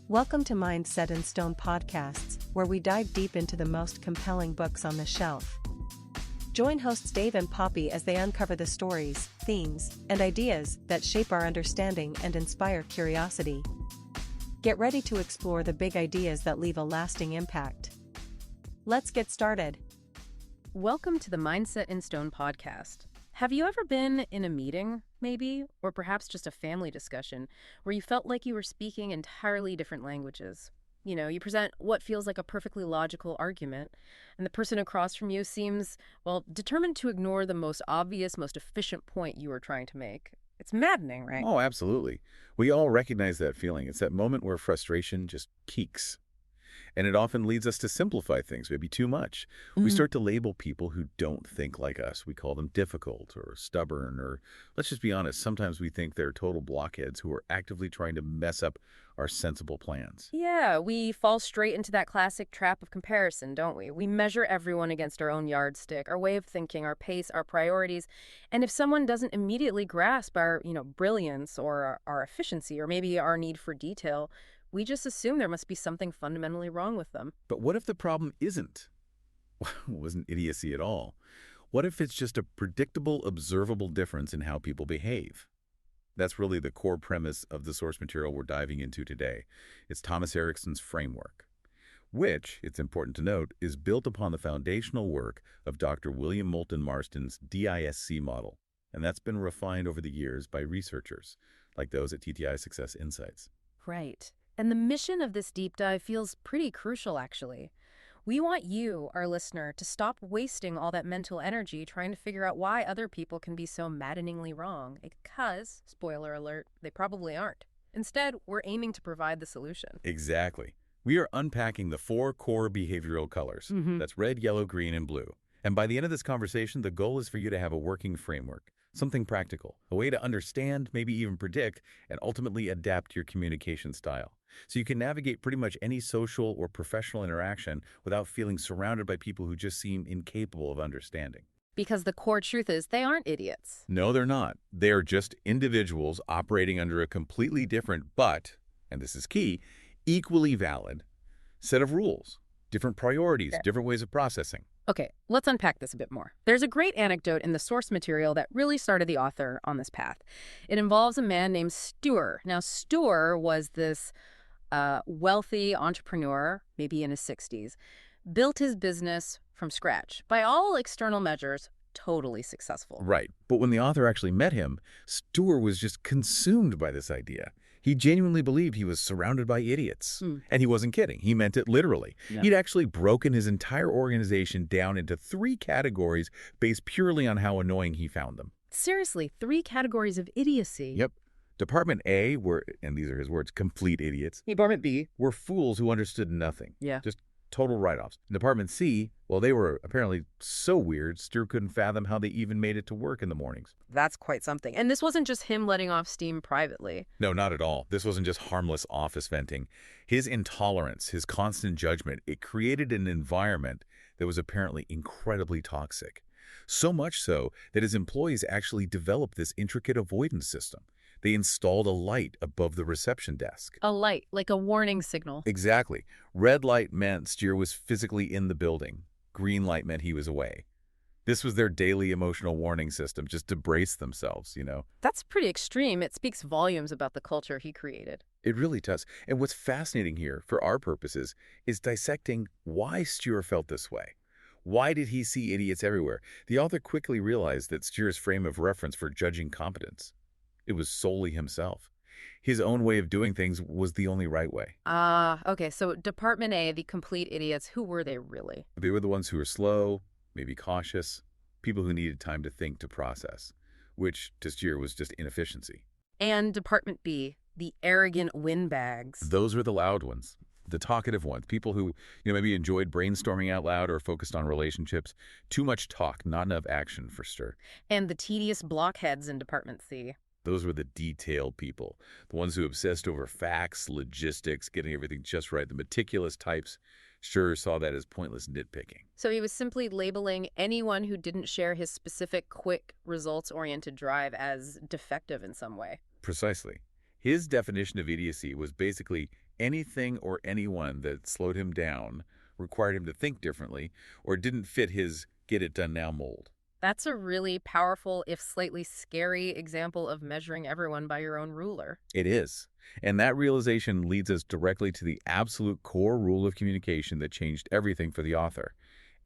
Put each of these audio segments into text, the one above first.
Welcome to Mindset in Stone podcasts, where we dive deep into the most compelling books on the shelf. Join hosts Dave and Poppy as they uncover the stories, themes, and ideas that shape our understanding and inspire curiosity. Get ready to explore the big ideas that leave a lasting impact. Let's get started. Welcome to the Mindset in Stone podcast. Have you ever been in a meeting, maybe, or perhaps just a family discussion, where you felt like you were speaking entirely different languages? You present what feels like a perfectly logical argument, and the person across from you seems, determined to ignore the most obvious, most efficient point you were trying to make. It's maddening, right? Oh, absolutely. We all recognize that feeling. It's that moment where frustration just peaks. And it often leads us to simplify things, maybe too much. We start to label people who don't think like us. We call them difficult or stubborn, or let's just be honest, sometimes we think they're total blockheads who are actively trying to mess up our sensible plans. Yeah, we fall straight into that classic trap of comparison, don't we? We measure everyone against our own yardstick, our way of thinking, our pace, our priorities. And if someone doesn't immediately grasp our, brilliance or our efficiency or maybe our need for detail, we just assume there must be something fundamentally wrong with them. But what if the problem wasn't idiocy at all? What if it's just a predictable, observable difference in how people behave? That's really the core premise of the source material we're diving into today. It's Thomas Erikson's framework, which, it's important to note, is built upon the foundational work of Dr. William Moulton Marston's DISC model, and that's been refined over the years by researchers, like those at TTI Success Insights. Right. And the mission of this deep dive feels pretty crucial, actually. We want you, our listener, to stop wasting all that mental energy trying to figure out why other people can be so maddeningly wrong, because, spoiler alert, they probably aren't. Instead, we're aiming to provide the solution. Exactly. We are unpacking the 4 core behavioral colors. That's red, yellow, green, and blue. And by the end of this conversation, the goal is for you to have a working framework, something practical, a way to understand, maybe even predict, and ultimately adapt your communication style. So you can navigate pretty much any social or professional interaction without feeling surrounded by people who just seem incapable of understanding. Because the core truth is they aren't idiots. No, they're not. They are just individuals operating under a completely different but, and this is key, equally valid set of rules, different priorities, different ways of processing. Okay, let's unpack this a bit more. There's a great anecdote in the source material that really started the author on this path. It involves a man named Stuart. Now, Stuart was this wealthy entrepreneur, maybe in his 60s, built his business from scratch. By all external measures, totally successful. Right. But when the author actually met him, Stuart was just consumed by this idea. He genuinely believed he was surrounded by idiots. And he wasn't kidding. He meant it literally. Yeah. He'd actually broken his entire organization down into 3 categories based purely on how annoying he found them. Seriously, 3 categories of idiocy? Yep. Department A were, and these are his words, complete idiots. Department B were fools who understood nothing. Yeah. Just total write-offs. Department C, well, they were apparently so weird, Stuart couldn't fathom how they even made it to work in the mornings. That's quite something. And this wasn't just him letting off steam privately. No, not at all. This wasn't just harmless office venting. His intolerance, his constant judgment, it created an environment that was apparently incredibly toxic. So much so that his employees actually developed this intricate avoidance system. They installed a light above the reception desk. A light, like a warning signal. Exactly. Red light meant Stuart was physically in the building. Green light meant he was away. This was their daily emotional warning system, just to brace themselves, That's pretty extreme. It speaks volumes about the culture he created. It really does. And what's fascinating here, for our purposes, is dissecting why Stuart felt this way. Why did he see idiots everywhere? The author quickly realized that Stuart's frame of reference for judging competence, it was solely himself. His own way of doing things was the only right way. Okay, so Department A, the complete idiots, who were they really? They were the ones who were slow, maybe cautious, people who needed time to think, to process, which to Stuart was just inefficiency. And Department B, the arrogant windbags. Those were the loud ones, the talkative ones, people who maybe enjoyed brainstorming out loud or focused on relationships. Too much talk, not enough action for Stuart. And the tedious blockheads in Department C. Those were the detailed people, the ones who obsessed over facts, logistics, getting everything just right. The meticulous types sure saw that as pointless nitpicking. So he was simply labeling anyone who didn't share his specific, quick, results-oriented drive as defective in some way. Precisely. His definition of idiocy was basically anything or anyone that slowed him down, required him to think differently, or didn't fit his get-it-done-now mold. That's a really powerful, if slightly scary, example of measuring everyone by your own ruler. It is. And that realization leads us directly to the absolute core rule of communication that changed everything for the author.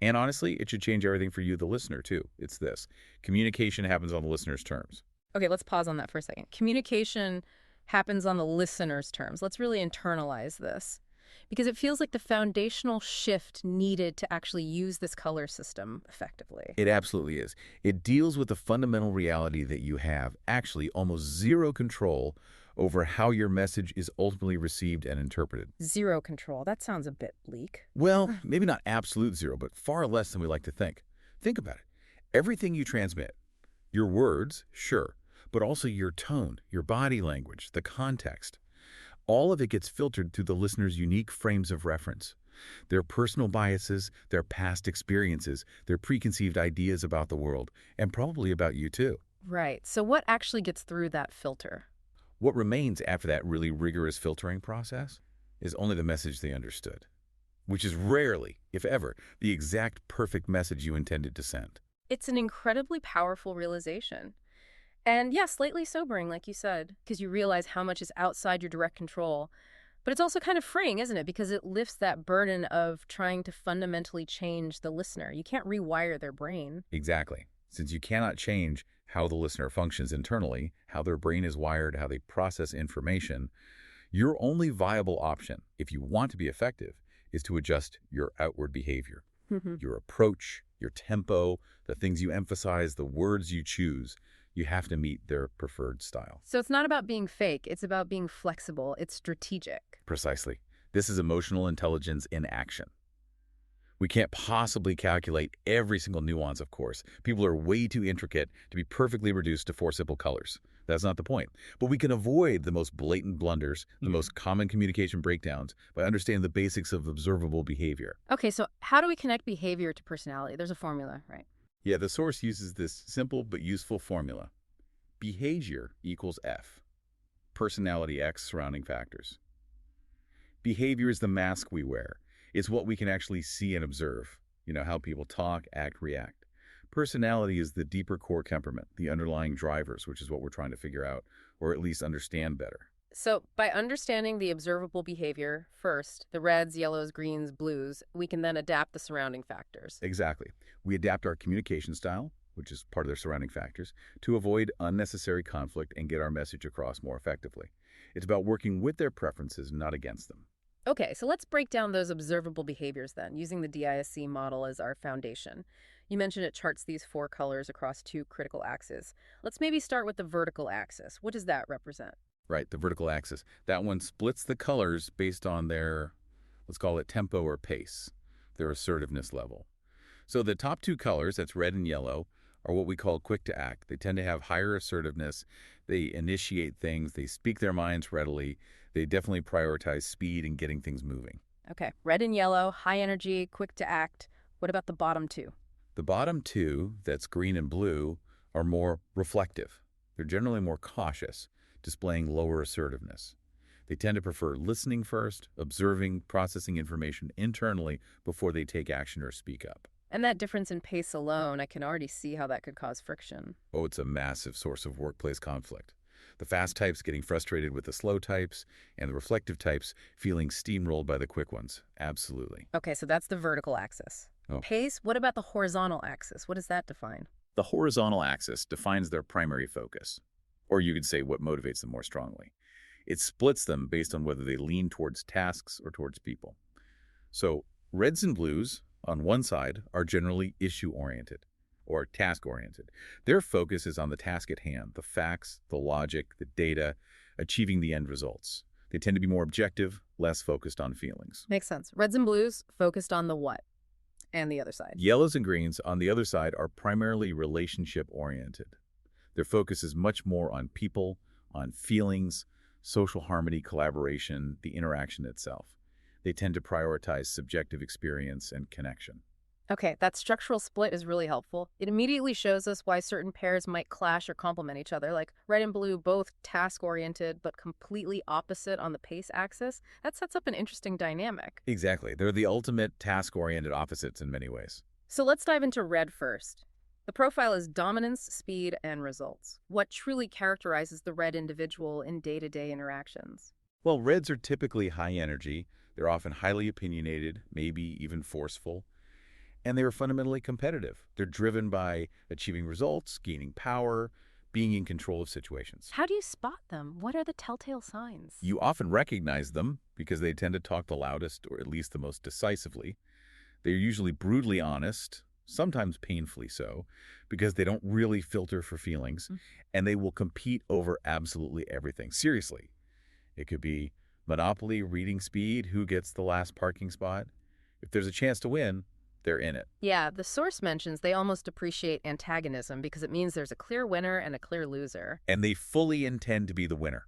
And honestly, it should change everything for you, the listener, too. It's this. Communication happens on the listener's terms. Okay, let's pause on that for a second. Communication happens on the listener's terms. Let's really internalize this because it feels like the foundational shift needed to actually use this color system effectively. It absolutely is. It deals with the fundamental reality that you have actually almost zero control over how your message is ultimately received and interpreted. Zero control. That sounds a bit bleak. Well, maybe not absolute zero, but far less than we like to think. Think about it. Everything you transmit, your words, sure, but also your tone, your body language, the context, all of it gets filtered through the listener's unique frames of reference. Their personal biases, their past experiences, their preconceived ideas about the world, and probably about you too. Right. So what actually gets through that filter? What remains after that really rigorous filtering process is only the message they understood, which is rarely, if ever, the exact perfect message you intended to send. It's an incredibly powerful realization. And yeah, slightly sobering, like you said, because you realize how much is outside your direct control. But it's also kind of freeing, isn't it? Because it lifts that burden of trying to fundamentally change the listener. You can't rewire their brain. Exactly. Since you cannot change how the listener functions internally, how their brain is wired, how they process information, your only viable option, if you want to be effective, is to adjust your outward behavior, your approach, your tempo, the things you emphasize, the words you choose. You have to meet their preferred style. So it's not about being fake. It's about being flexible. It's strategic. Precisely. This is emotional intelligence in action. We can't possibly calculate every single nuance, of course. People are way too intricate to be perfectly reduced to 4 simple colors. That's not the point. But we can avoid the most blatant blunders, the most common communication breakdowns, by understanding the basics of observable behavior. Okay, so how do we connect behavior to personality? There's a formula, right? Yeah, the source uses this simple but useful formula. Behavior equals F. Personality X surrounding factors. Behavior is the mask we wear. It's what we can actually see and observe. You know, how people talk, act, react. Personality is the deeper core temperament, the underlying drivers, which is what we're trying to figure out, or at least understand better. So by understanding the observable behavior first, the reds, yellows, greens, blues, we can then adapt the surrounding factors. Exactly. We adapt our communication style, which is part of their surrounding factors, to avoid unnecessary conflict and get our message across more effectively. It's about working with their preferences, not against them. Okay, so let's break down those observable behaviors then, using the DISC model as our foundation. You mentioned it charts these 4 colors across 2 critical axes. Let's maybe start with the vertical axis. What does that represent? Right, the vertical axis. That one splits the colors based on their, let's call it tempo or pace, their assertiveness level. So the top 2 colors, that's red and yellow, are what we call quick to act. They tend to have higher assertiveness. They initiate things. They speak their minds readily. They definitely prioritize speed and getting things moving. Okay, red and yellow, high energy, quick to act. What about the bottom 2? The bottom 2, that's green and blue, are more reflective. They're generally more cautious, displaying lower assertiveness. They tend to prefer listening first, observing, processing information internally before they take action or speak up. And that difference in pace alone, I can already see how that could cause friction. Oh, it's a massive source of workplace conflict. The fast types getting frustrated with the slow types, and the reflective types feeling steamrolled by the quick ones. Absolutely. Okay, so that's the vertical axis. Oh. Pace, what about the horizontal axis? What does that define? The horizontal axis defines their primary focus, or you could say what motivates them more strongly. It splits them based on whether they lean towards tasks or towards people. So reds and blues on one side are generally issue-oriented or task-oriented. Their focus is on the task at hand, the facts, the logic, the data, achieving the end results. They tend to be more objective, less focused on feelings. Makes sense. Reds and blues focused on the what? And the other side. Yellows and greens on the other side are primarily relationship-oriented. Their focus is much more on people, on feelings, social harmony, collaboration, the interaction itself. They tend to prioritize subjective experience and connection. Okay, that structural split is really helpful. It immediately shows us why certain pairs might clash or complement each other, like red and blue, both task-oriented but completely opposite on the pace axis. That sets up an interesting dynamic. Exactly. They're the ultimate task-oriented opposites in many ways. So let's dive into red first. The profile is dominance, speed, and results. What truly characterizes the red individual in day-to-day interactions? Well, reds are typically high energy. They're often highly opinionated, maybe even forceful. And they are fundamentally competitive. They're driven by achieving results, gaining power, being in control of situations. How do you spot them? What are the telltale signs? You often recognize them because they tend to talk the loudest or at least the most decisively. They're usually brutally honest, sometimes painfully so, because they don't really filter for feelings, and they will compete over absolutely everything. Seriously. It could be Monopoly, reading speed, who gets the last parking spot. If there's a chance to win, they're in it. Yeah, the source mentions they almost appreciate antagonism because it means there's a clear winner and a clear loser. And they fully intend to be the winner.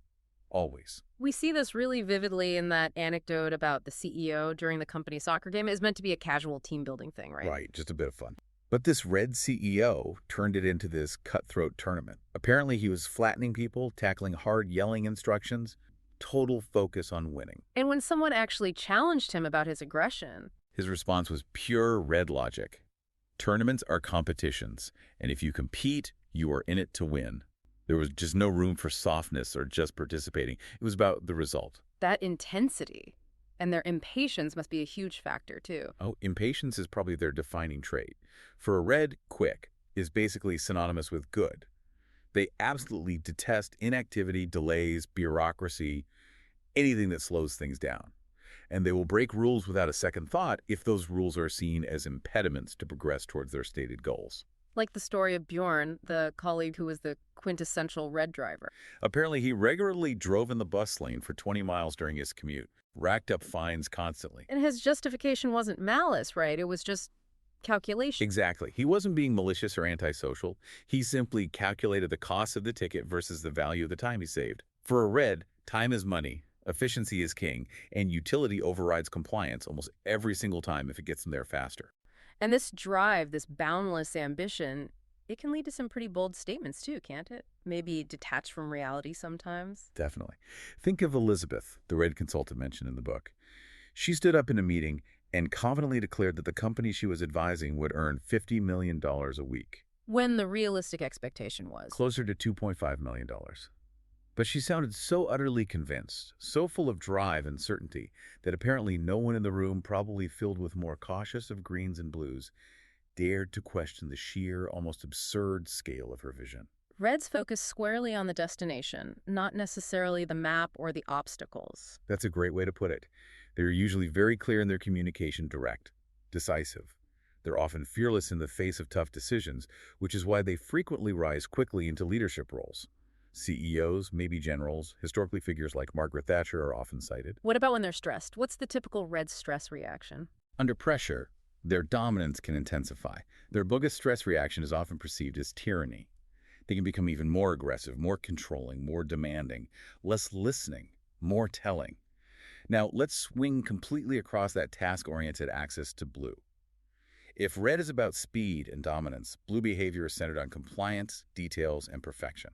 Always. We see this really vividly in that anecdote about the CEO during the company soccer game. It's meant to be a casual team-building thing, right? Right, just a bit of fun. But this red CEO turned it into this cutthroat tournament. Apparently he was flattening people, tackling hard yelling instructions, total focus on winning. And when someone actually challenged him about his aggression, his response was pure red logic. Tournaments are competitions, and if you compete, you are in it to win. There was just no room for softness or just participating. It was about the result. That intensity and their impatience must be a huge factor, too. Oh, impatience is probably their defining trait. For a red, quick is basically synonymous with good. They absolutely detest inactivity, delays, bureaucracy, anything that slows things down. And they will break rules without a second thought if those rules are seen as impediments to progress towards their stated goals. Like the story of Bjorn, the colleague who was the quintessential red driver. Apparently, he regularly drove in the bus lane for 20 miles during his commute, racked up fines constantly. And his justification wasn't malice, right? It was just calculation. Exactly. He wasn't being malicious or antisocial. He simply calculated the cost of the ticket versus the value of the time he saved. For a red, time is money. Efficiency is king, and utility overrides compliance almost every single time if it gets them there faster. And this drive, this boundless ambition, it can lead to some pretty bold statements too, can't it? Maybe detached from reality sometimes. Definitely. Think of Elizabeth, the red consultant mentioned in the book. She stood up in a meeting and confidently declared that the company she was advising would earn $50 million a week. When the realistic expectation was? Closer to $2.5 million. But she sounded so utterly convinced, so full of drive and certainty, that apparently no one in the room, probably filled with more cautious of greens and blues, dared to question the sheer, almost absurd scale of her vision. Reds focus squarely on the destination, not necessarily the map or the obstacles. That's a great way to put it. They're usually very clear in their communication, direct, decisive. They're often fearless in the face of tough decisions, which is why they frequently rise quickly into leadership roles. CEOs, maybe generals, historically figures like Margaret Thatcher are often cited. What about when they're stressed? What's the typical red stress reaction? Under pressure, their dominance can intensify. Their biggest stress reaction is often perceived as tyranny. They can become even more aggressive, more controlling, more demanding, less listening, more telling. Now, let's swing completely across that task-oriented axis to blue. If red is about speed and dominance, blue behavior is centered on compliance, details, and perfection.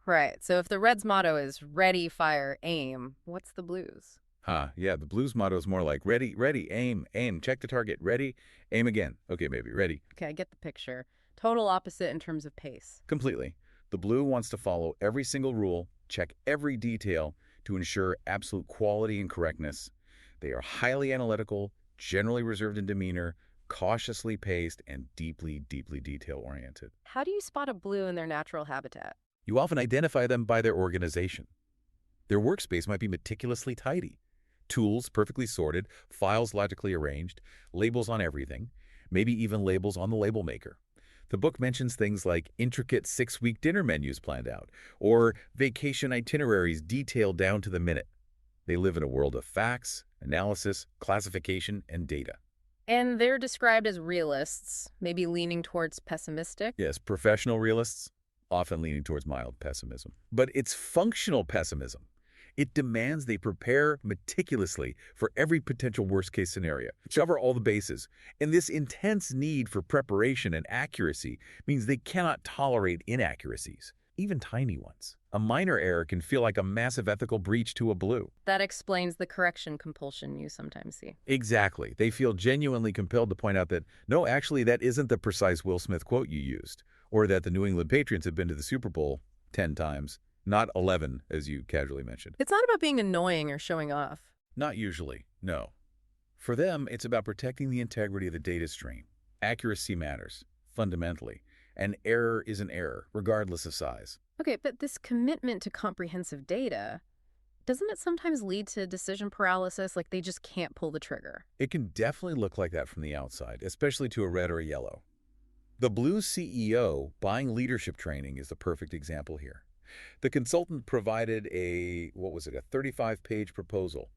Right, so if the Reds' motto is ready, fire, aim, what's the blues? Yeah, the blues motto is more like ready, ready, aim, aim, check the target, ready, aim again. Okay, baby, ready. Okay, I get the picture. Total opposite in terms of pace. Completely. The blue wants to follow every single rule, check every detail to ensure absolute quality and correctness. They are highly analytical, generally reserved in demeanor, cautiously paced, and deeply, deeply detail-oriented. How do you spot a blue in their natural habitat? You often identify them by their organization. Their workspace might be meticulously tidy. Tools perfectly sorted, files logically arranged, labels on everything, maybe even labels on the label maker. The book mentions things like intricate 6-week dinner menus planned out, or vacation itineraries detailed down to the minute. They live in a world of facts, analysis, classification, and data. And they're described as realists, maybe leaning towards pessimistic. Yes, professional realists, often leaning towards mild pessimism. But it's functional pessimism. It demands they prepare meticulously for every potential worst-case scenario, cover all the bases. And this intense need for preparation and accuracy means they cannot tolerate inaccuracies, even tiny ones. A minor error can feel like a massive ethical breach to a blue. That explains the correction compulsion you sometimes see. Exactly. They feel genuinely compelled to point out that, no, actually, that isn't the precise Will Smith quote you used, or that the New England Patriots have been to the Super Bowl 10 times. Not 11, as you casually mentioned. It's not about being annoying or showing off. Not usually, no. For them, it's about protecting the integrity of the data stream. Accuracy matters, fundamentally. And error is an error, regardless of size. Okay, but this commitment to comprehensive data, doesn't it sometimes lead to decision paralysis, like they just can't pull the trigger? It can definitely look like that from the outside, especially to a red or a yellow. The blue CEO buying leadership training is the perfect example here. The consultant provided a 35-page proposal.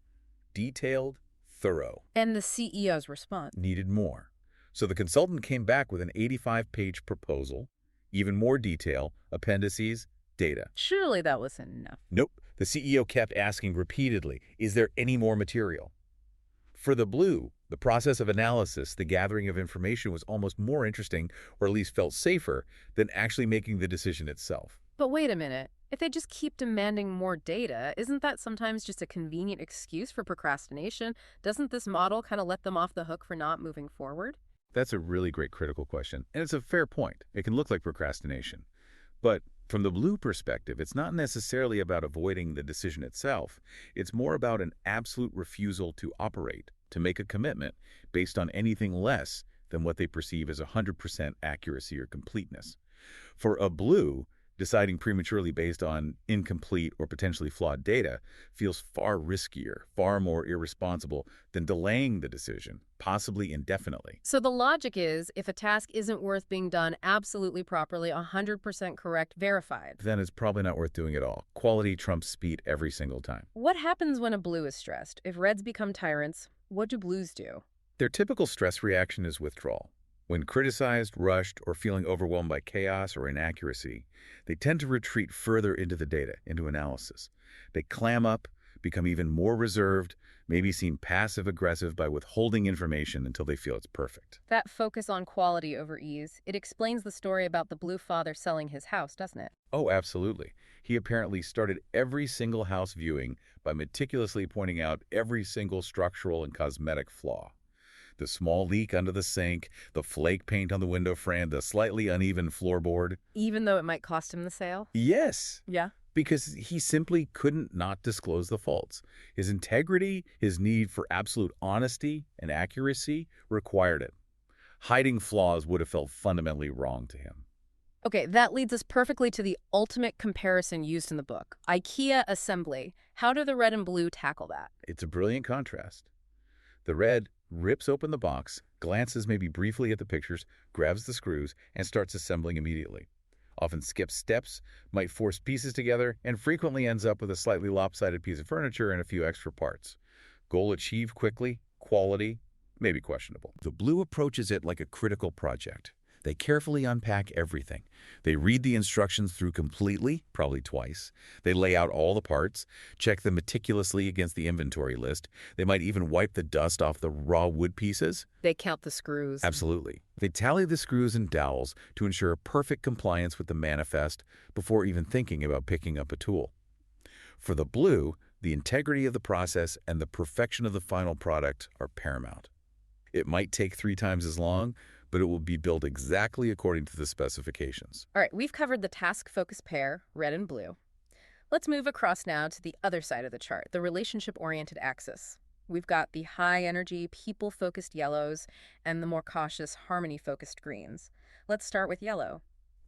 Detailed, thorough. And the CEO's response? Needed more. So the consultant came back with an 85-page proposal, even more detail, appendices, data. Surely that was enough. Nope. The CEO kept asking repeatedly, is there any more material? For the blue, the process of analysis, the gathering of information was almost more interesting, or at least felt safer, than actually making the decision itself. But wait a minute. If they just keep demanding more data, isn't that sometimes just a convenient excuse for procrastination? Doesn't this model kind of let them off the hook for not moving forward? That's a really great critical question, and it's a fair point. It can look like procrastination. But from the blue perspective, it's not necessarily about avoiding the decision itself. It's more about an absolute refusal to operate, to make a commitment based on anything less than what they perceive as 100% accuracy or completeness. For a blue, deciding prematurely based on incomplete or potentially flawed data feels far riskier, far more irresponsible than delaying the decision, possibly indefinitely. So the logic is, if a task isn't worth being done absolutely properly, 100% correct, verified, Then it's probably not worth doing at all. Quality trumps speed every single time. what happens when a blue is stressed? If reds become tyrants, what do blues do? Their typical stress reaction is withdrawal. When criticized, rushed, or feeling overwhelmed by chaos or inaccuracy, they tend to retreat further into the data, into analysis. They clam up, become even more reserved, maybe seem passive-aggressive by withholding information until they feel it's perfect. That focus on quality over ease, it explains the story about the blue father selling his house, doesn't it? Oh, absolutely. He apparently started every single house viewing by meticulously pointing out every single structural and cosmetic flaw. The small leak under the sink, the flake paint on the window frame, the slightly uneven floorboard. Even though it might cost him the sale? Yes, Yeah. because he simply couldn't not disclose the faults. His integrity, his need for absolute honesty and accuracy required it. Hiding flaws would have felt fundamentally wrong to him. Okay, that leads us perfectly to the ultimate comparison used in the book. IKEA assembly. How do the red and blue tackle that? It's a brilliant contrast. The red rips open the box, glances maybe briefly at the pictures, grabs the screws, and starts assembling immediately. Often skips steps, might force pieces together, and frequently ends up with a slightly lopsided piece of furniture and a few extra parts. Goal achieved quickly, quality, maybe questionable. The blue approaches it like a critical project. They carefully unpack everything. They read the instructions through completely, probably twice. They lay out all the parts, check them meticulously against the inventory list. They might even wipe the dust off the raw wood pieces. They count the screws. Absolutely. They tally the screws and dowels to ensure perfect compliance with the manifest before even thinking about picking up a tool. For the blue, the integrity of the process and the perfection of the final product are paramount. It might take 3 times as long, but it will be built exactly according to the specifications. All right, we've covered the task-focused pair, red and blue. Let's move across now to the other side of the chart, the relationship-oriented axis. We've got the high-energy, people-focused yellows and the more cautious, harmony-focused greens. Let's start with yellow.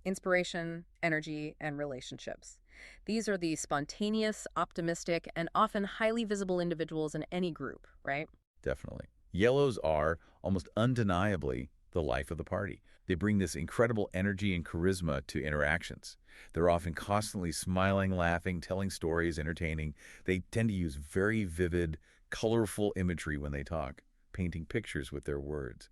Inspiration, energy, and relationships. These are the spontaneous, optimistic, and often highly visible individuals in any group, right? Definitely. Yellows are, almost undeniably, the life of the party. They bring this incredible energy and charisma to interactions. They're often constantly smiling, laughing, telling stories, entertaining. They tend to use very vivid, colorful imagery when they talk, painting pictures with their words.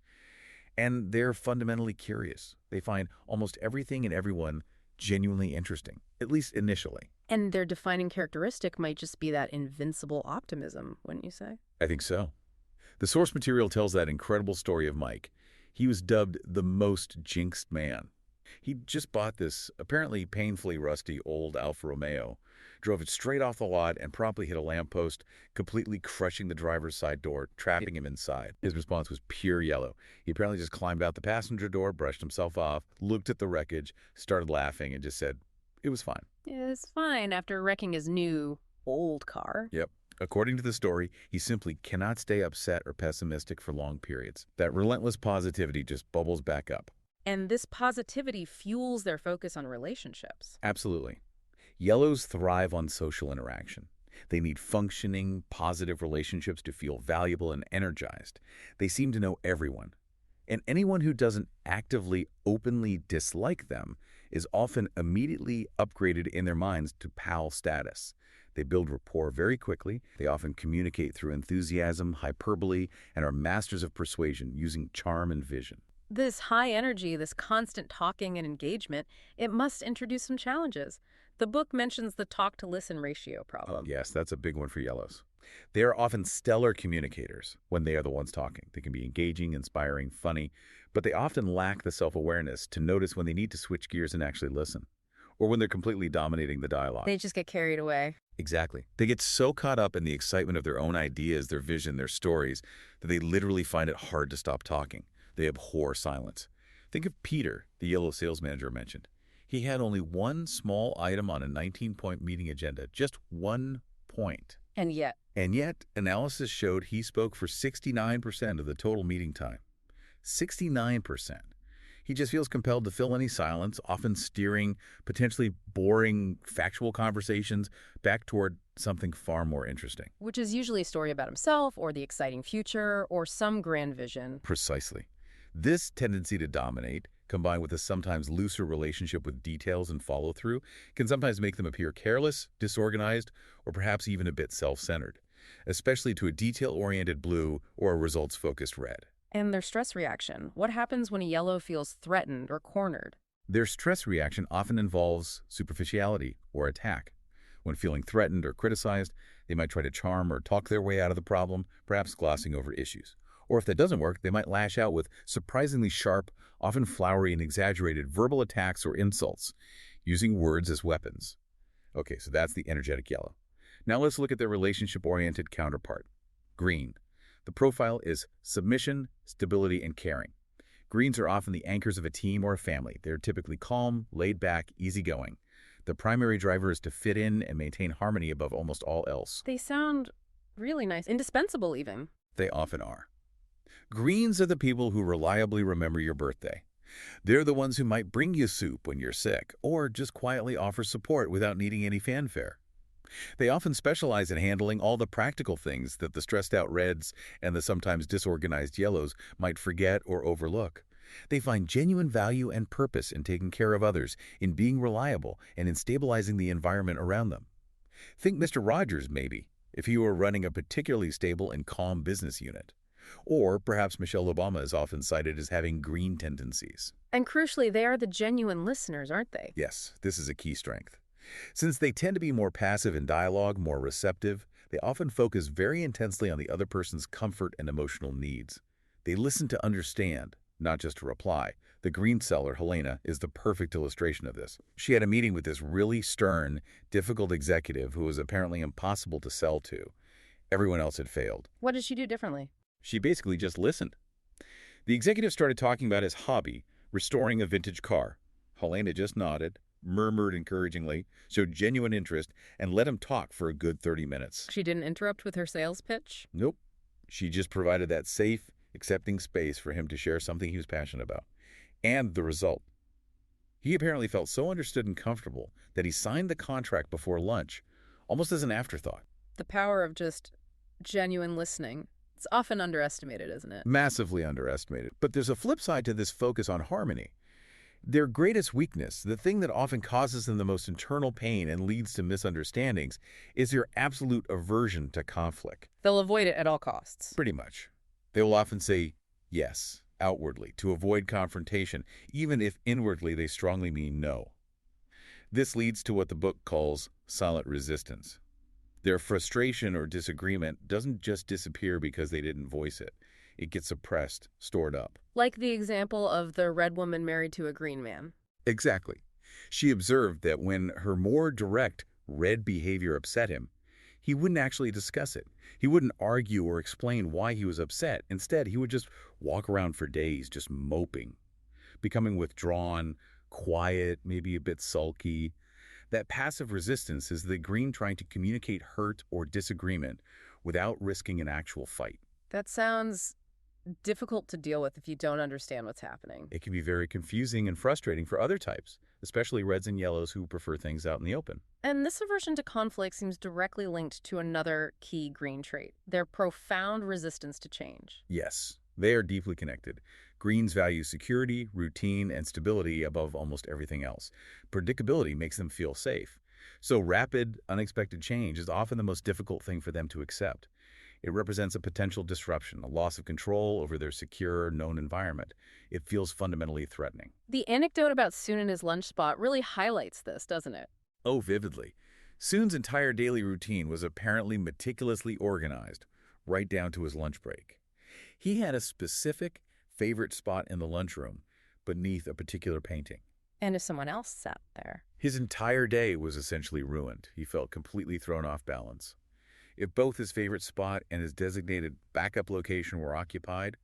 And they're fundamentally curious. They find almost everything and everyone genuinely interesting, at least initially. And their defining characteristic might just be that invincible optimism, wouldn't you say? I think so. The source material tells that incredible story of Mike. He was dubbed the most jinxed man. He just bought this apparently painfully rusty old Alfa Romeo, drove it straight off the lot, and promptly hit a lamppost, completely crushing the driver's side door, trapping him inside. His response was pure yellow. He apparently just climbed out the passenger door, brushed himself off, looked at the wreckage, started laughing, and just said, it was fine. It's fine after wrecking his new, old car. Yep. According to the story, he simply cannot stay upset or pessimistic for long periods. That relentless positivity just bubbles back up. And this positivity fuels their focus on relationships. Absolutely. Yellows thrive on social interaction. They need functioning, positive relationships to feel valuable and energized. They seem to know everyone. And anyone who doesn't actively, openly dislike them is often immediately upgraded in their minds to pal status. They build rapport very quickly. They often communicate through enthusiasm, hyperbole, and are masters of persuasion using charm and vision. This high energy, this constant talking and engagement, it must introduce some challenges. The book mentions the talk-to-listen ratio problem. Yes, that's a big one for yellows. They are often stellar communicators when they are the ones talking. They can be engaging, inspiring, funny, but they often lack the self-awareness to notice when they need to switch gears and actually listen, or when they're completely dominating the dialogue. They just get carried away. Exactly. They get so caught up in the excitement of their own ideas, their vision, their stories, that they literally find it hard to stop talking. They abhor silence. Think of Peter, the yellow sales manager I mentioned. He had only one small item on a 19-point meeting agenda, just 1 point. And yet, analysis showed he spoke for 69% of the total meeting time. 69%. He just feels compelled to fill any silence, often steering potentially boring factual conversations back toward something far more interesting. which is usually a story about himself or the exciting future or some grand vision. Precisely. This tendency to dominate, combined with a sometimes looser relationship with details and follow-through, can sometimes make them appear careless, disorganized, or perhaps even a bit self-centered, especially to a detail-oriented blue or a results-focused red. And their stress reaction. What happens when a yellow feels threatened or cornered? Their stress reaction often involves superficiality or attack. When feeling threatened or criticized, they might try to charm or talk their way out of the problem, perhaps glossing over issues. Or if that doesn't work, they might lash out with surprisingly sharp, often flowery and exaggerated verbal attacks or insults, using words as weapons. Okay, so that's the energetic yellow. Now let's look at their relationship-oriented counterpart, green. The profile is submission, stability, and caring. Greens are often the anchors of a team or a family. They're typically calm, laid back, easygoing. The primary driver is to fit in and maintain harmony above almost all else. They sound really nice, indispensable even. They often are. Greens are the people who reliably remember your birthday. They're the ones who might bring you soup when you're sick, or just quietly offer support without needing any fanfare. They often specialize in handling all the practical things that the stressed-out reds and the sometimes disorganized yellows might forget or overlook. They find genuine value and purpose in taking care of others, in being reliable, and in stabilizing the environment around them. Think Mr. Rogers, maybe, if he were running a particularly stable and calm business unit. Or perhaps Michelle Obama is often cited as having green tendencies. And crucially, they are the genuine listeners, aren't they? Yes, this is a key strength. Since they tend to be more passive in dialogue, more receptive, they often focus very intensely on the other person's comfort and emotional needs. They listen to understand, not just to reply. The green seller, Helena, is the perfect illustration of this. She had a meeting with this really stern, difficult executive who was apparently impossible to sell to. Everyone else had failed. What did she do differently? She basically just listened. The executive started talking about his hobby, restoring a vintage car. Helena just nodded, murmured encouragingly, showed genuine interest, and let him talk for a good 30 minutes. She didn't interrupt with her sales pitch? Nope. She just provided that safe, accepting space for him to share something he was passionate about. And the result. He apparently felt so understood and comfortable that he signed the contract before lunch, almost as an afterthought. The power of just genuine listening. It's often underestimated, isn't it? Massively underestimated. But there's a flip side to this focus on harmony. Their greatest weakness, the thing that often causes them the most internal pain and leads to misunderstandings, is their absolute aversion to conflict. They'll avoid it at all costs. Pretty much. They will often say yes, outwardly, to avoid confrontation, even if inwardly they strongly mean no. This leads to what the book calls silent resistance. Their frustration or disagreement doesn't just disappear because they didn't voice it. It gets suppressed, stored up. Like the example of the red woman married to a green man. Exactly. She observed that when her more direct red behavior upset him, he wouldn't actually discuss it. He wouldn't argue or explain why he was upset. Instead, he would just walk around for days just moping, becoming withdrawn, quiet, maybe a bit sulky. That passive resistance is the green trying to communicate hurt or disagreement without risking an actual fight. That sounds difficult to deal with if you don't understand what's happening. It can be very confusing and frustrating for other types, especially reds and yellows who prefer things out in the open. And this aversion to conflict seems directly linked to another key green trait, their profound resistance to change. Yes, they are deeply connected. Greens value security, routine, and stability above almost everything else. Predictability makes them feel safe. So rapid, unexpected change is often the most difficult thing for them to accept. It represents a potential disruption, a loss of control over their secure, known environment. It feels fundamentally threatening. The anecdote about Soon and his lunch spot really highlights this, doesn't it? Oh, vividly. Soon's entire daily routine was apparently meticulously organized, right down to his lunch break. He had a specific favorite spot in the lunchroom, beneath a particular painting. And if someone else sat there. His entire day was essentially ruined. He felt completely thrown off balance. If both his favorite spot and his designated backup location were occupied,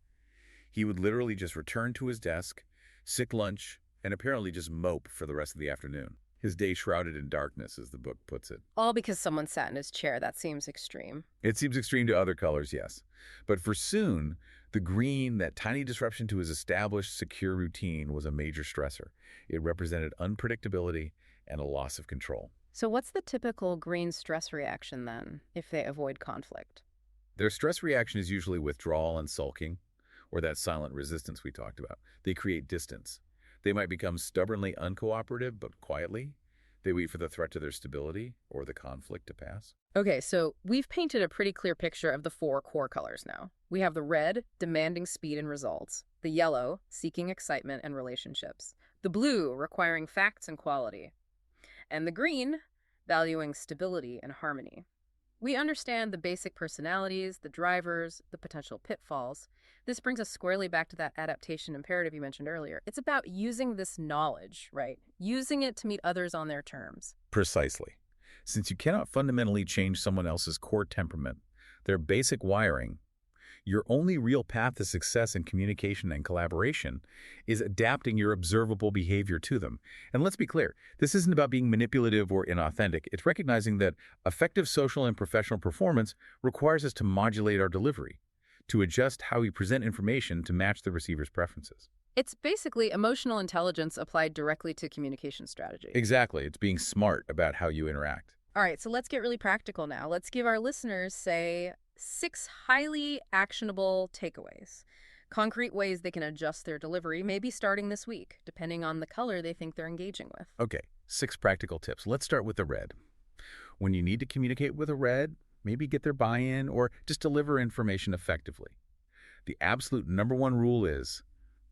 he would literally just return to his desk, sick lunch, and apparently just mope for the rest of the afternoon. His day shrouded in darkness, as the book puts it. All because someone sat in his chair. That seems extreme. It seems extreme to other colors, yes. But for Soon, the green, that tiny disruption to his established, secure routine, was a major stressor. It represented unpredictability and a loss of control. So what's the typical green stress reaction then, if they avoid conflict? Their stress reaction is usually withdrawal and sulking, or that silent resistance we talked about. They create distance. They might become stubbornly uncooperative, but quietly. They wait for the threat to their stability or the conflict to pass. Okay, so we've painted a pretty clear picture of the four core colors now. We have the red, demanding speed and results. The yellow, seeking excitement and relationships. The blue, requiring facts and quality. And the green, valuing stability and harmony. We understand the basic personalities, the drivers, the potential pitfalls. This brings us squarely back to that adaptation imperative you mentioned earlier. It's about using this knowledge, right? Using it to meet others on their terms. Precisely. Since you cannot fundamentally change someone else's core temperament, their basic wiring, your only real path to success in communication and collaboration is adapting your observable behavior to them. And let's be clear, this isn't about being manipulative or inauthentic. It's recognizing that effective social and professional performance requires us to modulate our delivery, to adjust how we present information to match the receiver's preferences. It's basically emotional intelligence applied directly to communication strategy. Exactly. It's being smart about how you interact. All right, so let's get really practical now. Let's give our listeners, say, 6 highly actionable takeaways. Concrete ways they can adjust their delivery, maybe starting this week, depending on the color they think they're engaging with. Okay, 6 practical tips. Let's start with the red. When you need to communicate with a red, maybe get their buy-in or just deliver information effectively. The absolute #1 rule is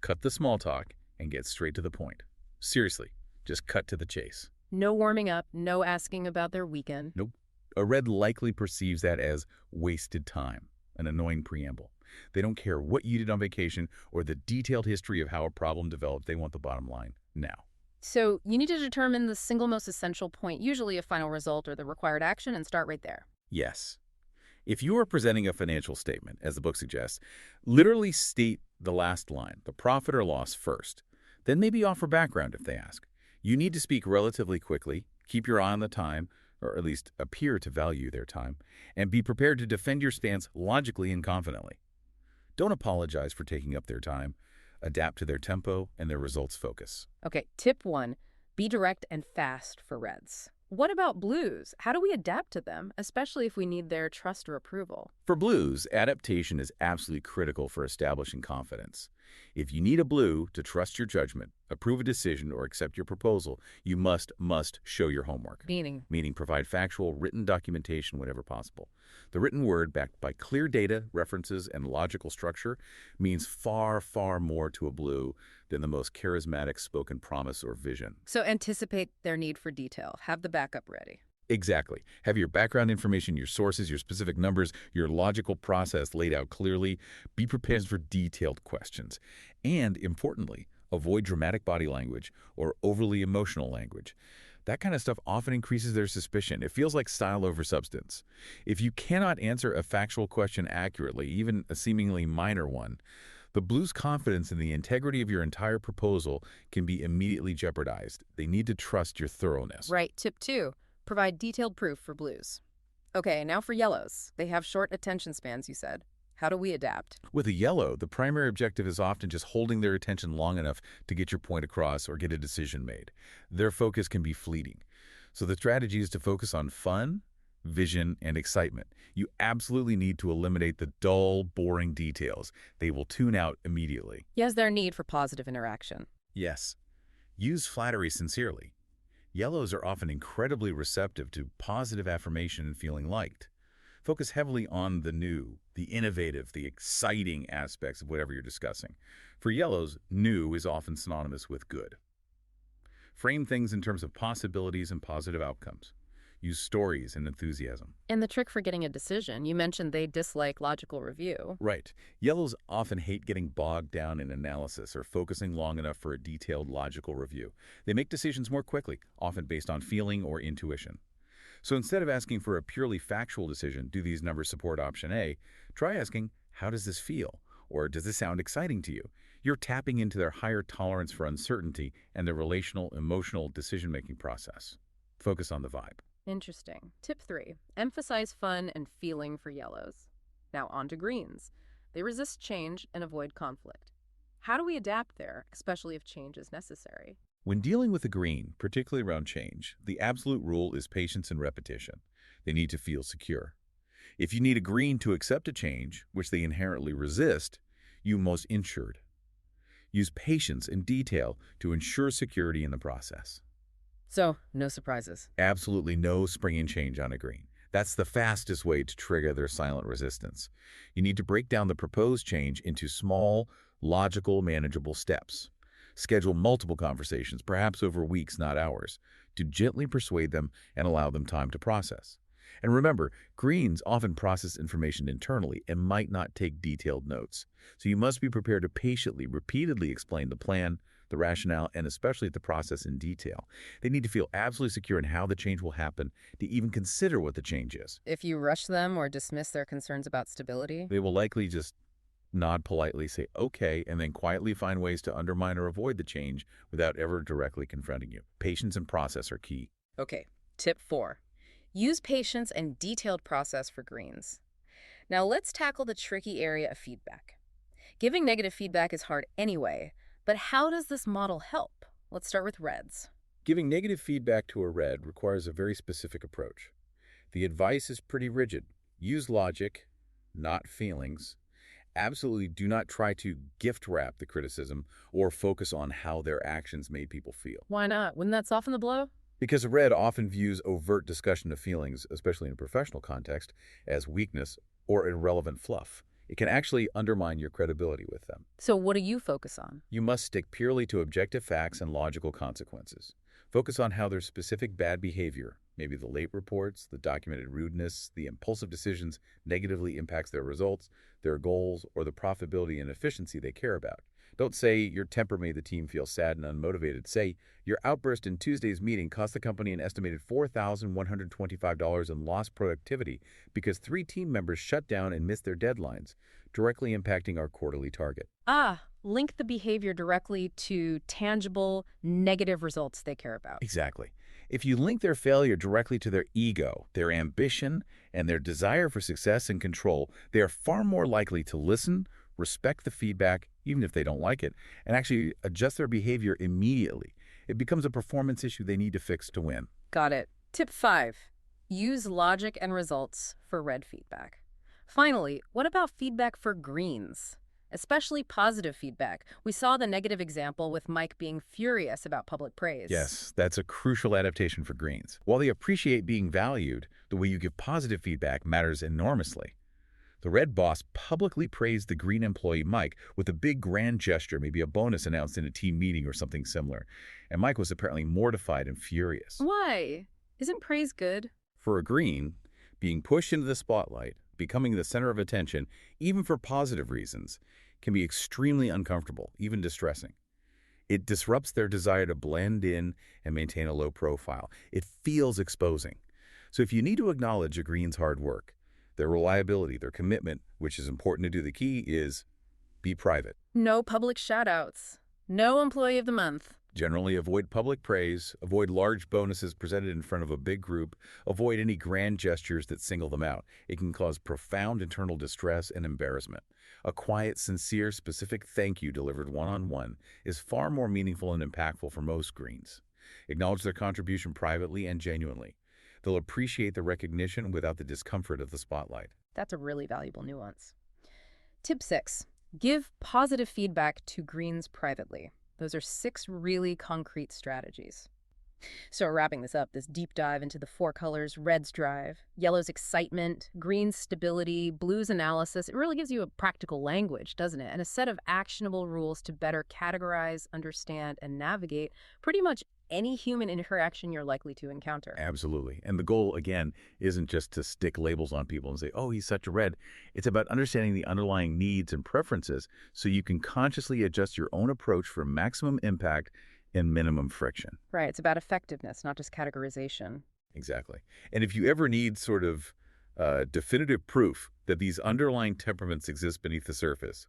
cut the small talk and get straight to the point. Seriously, just cut to the chase. No warming up, no asking about their weekend. Nope. A red likely perceives that as wasted time, an annoying preamble. They don't care what you did on vacation or the detailed history of how a problem developed. They want the bottom line now. So you need to determine the single most essential point, usually a final result or the required action, and start right there. Yes. If you are presenting a financial statement, as the book suggests, literally state the last line, the profit or loss, first. Then maybe offer background if they ask. You need to speak relatively quickly, keep your eye on the time, or at least appear to value their time, and be prepared to defend your stance logically and confidently. Don't apologize for taking up their time. Adapt to their tempo and their results focus. Okay, tip 1, be direct and fast for reds. What about blues? How do we adapt to them, especially if we need their trust or approval? For blues, adaptation is absolutely critical for establishing confidence. If you need a blue to trust your judgment, approve a decision, or accept your proposal, you must show your homework. Meaning provide factual, written documentation whenever possible. The written word, backed by clear data, references, and logical structure, means far, far more to a blue than the most charismatic spoken promise or vision. So anticipate their need for detail. Have the backup ready. Exactly. Have your background information, your sources, your specific numbers, your logical process laid out clearly. Be prepared for detailed questions. And importantly, avoid dramatic body language or overly emotional language. That kind of stuff often increases their suspicion. It feels like style over substance. If you cannot answer a factual question accurately, even a seemingly minor one, the Blues' confidence in the integrity of your entire proposal can be immediately jeopardized. They need to trust your thoroughness. Right. Tip 2. Provide detailed proof for Blues. Okay, now for yellows. They have short attention spans, you said. How do we adapt? With a yellow, the primary objective is often just holding their attention long enough to get your point across or get a decision made. Their focus can be fleeting. So the strategy is to focus on fun, vision, and excitement. You absolutely need to eliminate the dull, boring details. They will tune out immediately. Yes, their need for positive interaction. Yes. Use flattery sincerely. Yellows are often incredibly receptive to positive affirmation and feeling liked. Focus heavily on the new, the innovative, the exciting aspects of whatever you're discussing. For yellows, new is often synonymous with good. Frame things in terms of possibilities and positive outcomes. Use stories and enthusiasm. And the trick for getting a decision, you mentioned they dislike logical review. Right. Yellows often hate getting bogged down in analysis or focusing long enough for a detailed logical review. They make decisions more quickly, often based on feeling or intuition. So instead of asking for a purely factual decision, do these numbers support option A, try asking, how does this feel? Or does this sound exciting to you? You're tapping into their higher tolerance for uncertainty and their relational, emotional decision-making process. Focus on the vibe. Interesting. Tip 3. Emphasize fun and feeling for yellows. Now on to greens. They resist change and avoid conflict. How do we adapt there, especially if change is necessary? When dealing with a green, particularly around change, the absolute rule is patience and repetition. They need to feel secure. If you need a green to accept a change, which they inherently resist, you most insured. Use patience and detail to ensure security in the process. So, no surprises. Absolutely no springing change on a green. That's the fastest way to trigger their silent resistance. You need to break down the proposed change into small, logical, manageable steps. Schedule multiple conversations, perhaps over weeks, not hours, to gently persuade them and allow them time to process. And remember, greens often process information internally and might not take detailed notes. So you must be prepared to patiently, repeatedly explain the plan, the rationale, and especially the process in detail. They need to feel absolutely secure in how the change will happen, to even consider what the change is. If you rush them or dismiss their concerns about stability, They will likely just nod politely, say okay, and then quietly find ways to undermine or avoid the change without ever directly confronting you. Patience and process are key. Okay, tip 4. Use patience and detailed process for greens. Now let's tackle the tricky area of feedback. Giving negative feedback is hard anyway, but how does this model help? Let's start with reds. Giving negative feedback to a red requires a very specific approach. The advice is pretty rigid. Use logic, not feelings. Absolutely do not try to gift wrap the criticism or focus on how their actions made people feel. Why not? Wouldn't that soften the blow? Because a red often views overt discussion of feelings, especially in a professional context, as weakness or irrelevant fluff. It can actually undermine your credibility with them. So what do you focus on? You must stick purely to objective facts and logical consequences. Focus on how their specific bad behavior, maybe the late reports, the documented rudeness, the impulsive decisions, negatively impacts their results, their goals, or the profitability and efficiency they care about. Don't say your temper made the team feel sad and unmotivated. Say your outburst in Tuesday's meeting cost the company an estimated $4,125 in lost productivity because 3 team members shut down and missed their deadlines, directly impacting our quarterly target. Link the behavior directly to tangible, negative results they care about. Exactly. If you link their failure directly to their ego, their ambition, and their desire for success and control, they are far more likely to listen, respect the feedback, even if they don't like it, and actually adjust their behavior immediately. It becomes a performance issue they need to fix to win. Got it. Tip 5. Use logic and results for red feedback. Finally, what about feedback for greens? Especially positive feedback. We saw the negative example with Mike being furious about public praise. Yes, that's a crucial adaptation for greens. While they appreciate being valued, the way you give positive feedback matters enormously. The red boss publicly praised the green employee Mike with a big grand gesture, maybe a bonus announced in a team meeting or something similar. And Mike was apparently mortified and furious. Why? Isn't praise good? For a green, being pushed into the spotlight, becoming the center of attention, even for positive reasons, can be extremely uncomfortable, even distressing. It disrupts their desire to blend in and maintain a low profile. It feels exposing. So if you need to acknowledge a green's hard work, their reliability, their commitment, which is important to do, the key is be private. No public shout-outs. No employee of the month. Generally, avoid public praise, avoid large bonuses presented in front of a big group, avoid any grand gestures that single them out. It can cause profound internal distress and embarrassment. A quiet, sincere, specific thank you delivered one-on-one is far more meaningful and impactful for most greens. Acknowledge their contribution privately and genuinely. They'll appreciate the recognition without the discomfort of the spotlight. That's a really valuable nuance. Tip 6. Give positive feedback to greens privately. Those are 6 really concrete strategies. So wrapping this up, this deep dive into the 4 colors: red's drive, yellow's excitement, green's stability, blue's analysis. It really gives you a practical language, doesn't it? And a set of actionable rules to better categorize, understand, and navigate pretty much any human interaction you're likely to encounter. Absolutely. And the goal, again, isn't just to stick labels on people and say, oh, he's such a red. It's about understanding the underlying needs and preferences so you can consciously adjust your own approach for maximum impact and minimum friction. Right. It's about effectiveness, not just categorization. Exactly. And if you ever need sort of definitive proof that these underlying temperaments exist beneath the surface,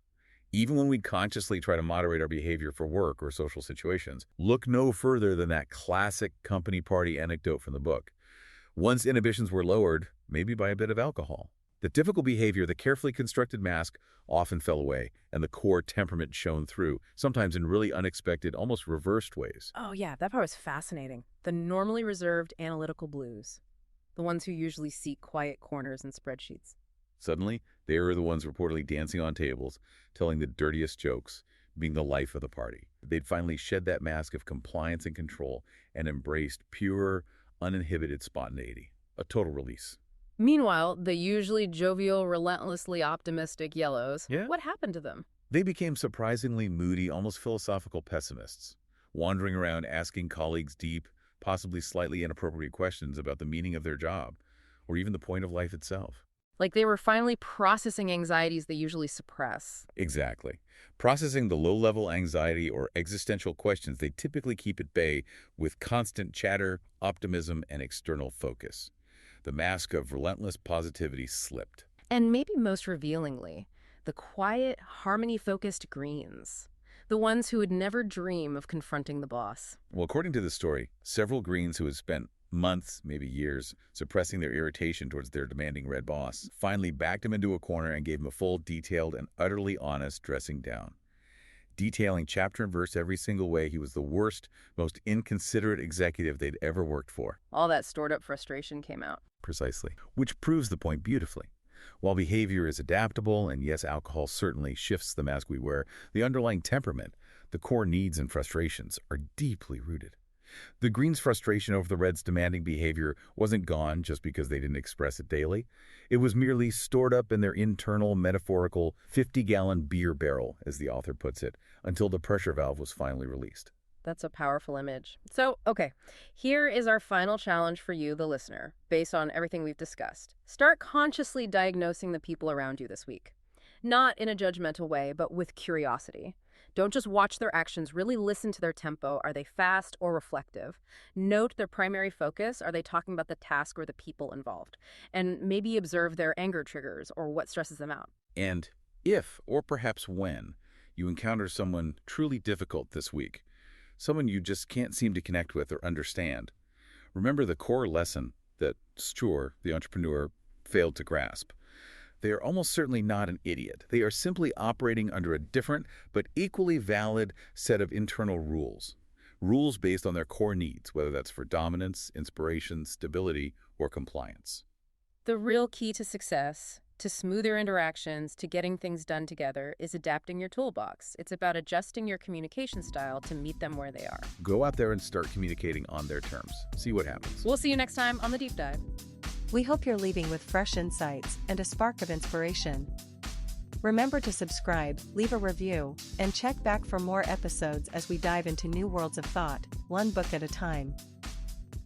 even when we consciously try to moderate our behavior for work or social situations, look no further than that classic company party anecdote from the book. Once inhibitions were lowered, maybe by a bit of alcohol, the difficult behavior, the carefully constructed mask, often fell away, and the core temperament shone through, sometimes in really unexpected, almost reversed ways. Oh, yeah, that part was fascinating. The normally reserved analytical blues, the ones who usually seek quiet corners and spreadsheets. Suddenly, they were the ones reportedly dancing on tables, telling the dirtiest jokes, being the life of the party. They'd finally shed that mask of compliance and control and embraced pure, uninhibited spontaneity. A total release. Meanwhile, the usually jovial, relentlessly optimistic yellows, Yeah. What happened to them? They became surprisingly moody, almost philosophical pessimists, wandering around asking colleagues deep, possibly slightly inappropriate questions about the meaning of their job, or even the point of life itself. Like they were finally processing anxieties they usually suppress. Exactly. Processing the low-level anxiety or existential questions they typically keep at bay with constant chatter, optimism, and external focus. The mask of relentless positivity slipped. And maybe most revealingly, the quiet, harmony-focused greens. The ones who would never dream of confronting the boss. Well, according to the story, several greens who had spent months, maybe years, suppressing their irritation towards their demanding red boss, finally backed him into a corner and gave him a full, detailed, and utterly honest dressing down. Detailing chapter and verse every single way he was the worst, most inconsiderate executive they'd ever worked for. All that stored-up frustration came out. Precisely. Which proves the point beautifully. While behavior is adaptable, and yes, alcohol certainly shifts the mask we wear, the underlying temperament, the core needs and frustrations, are deeply rooted. The Greens' frustration over the Reds' demanding behavior wasn't gone just because they didn't express it daily. It was merely stored up in their internal, metaphorical 50-gallon beer barrel, as the author puts it, until the pressure valve was finally released. That's a powerful image. So, okay, here is our final challenge for you, the listener, based on everything we've discussed. Start consciously diagnosing the people around you this week. Not in a judgmental way, but with curiosity. Don't just watch their actions, really listen to their tempo. Are they fast or reflective? Note their primary focus. Are they talking about the task or the people involved? And maybe observe their anger triggers or what stresses them out. And if, or perhaps when, you encounter someone truly difficult this week, someone you just can't seem to connect with or understand, remember the core lesson that Sture, the entrepreneur, failed to grasp. They are almost certainly not an idiot. They are simply operating under a different but equally valid set of internal rules. Rules based on their core needs, whether that's for dominance, inspiration, stability, or compliance. The real key to success, to smoother interactions, to getting things done together, is adapting your toolbox. It's about adjusting your communication style to meet them where they are. Go out there and start communicating on their terms. See what happens. We'll see you next time on The Deep Dive. We hope you're leaving with fresh insights and a spark of inspiration. Remember to subscribe, leave a review, and check back for more episodes as we dive into new worlds of thought, one book at a time.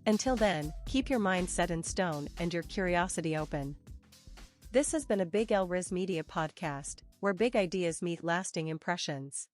Until then, keep your mind set in stone and your curiosity open. This has been a Big L Riz Media podcast, where big ideas meet lasting impressions.